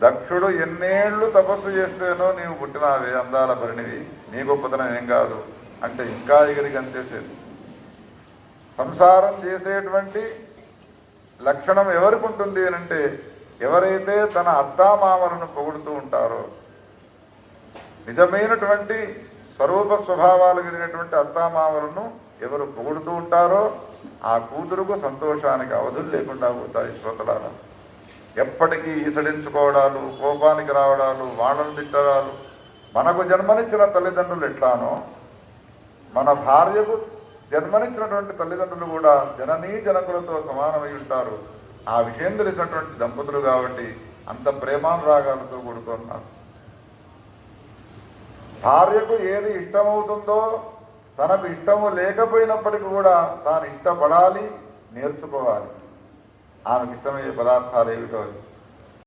దక్షుడు ఎన్నేళ్లు తపస్సు చేస్తేనో నీవు పుట్టినావే అందాల భరిణివి, నీ గొప్పతనం ఏం కాదు అంటే ఇంకా ఎగిరికి అంతేసేది. సంసారం చేసేటువంటి లక్షణం ఎవరికి ఉంటుంది అంటే ఎవరైతే తన అత్తామామలను పొగుడుతూ ఉంటారో, నిజమైనటువంటి స్వరూప స్వభావాలు కలిగినటువంటి అత్తామామలను ఎవరు పొగుడుతూ ఉంటారో ఆ కూతురుకు సంతోషానికి అవధులు లేకుండా పోతాయి. శ్రోతలారా, ఎప్పటికీ ఈసడించుకోవడాలు, కోపానికి రావడాలు, వాళ్ళను తిట్టడాలు, మనకు జన్మనిచ్చిన తల్లిదండ్రులు ఎట్లానో మన భార్యకు జన్మనిచ్చినటువంటి తల్లిదండ్రులు కూడా జననీ జనకులతో సమానమై ఉంటారు. ఆ విషయం తెలిసినటువంటి దంపతులు కాబట్టి అంత ప్రేమానురాగాలతో కూడుకున్నారు. భార్యకు ఏది ఇష్టమవుతుందో తనకు ఇష్టము లేకపోయినప్పటికీ కూడా తాను ఇష్టపడాలి, నేర్చుకోవాలి. ఆమెకు ఇష్టమయ్యే పదార్థాలు ఏమిటో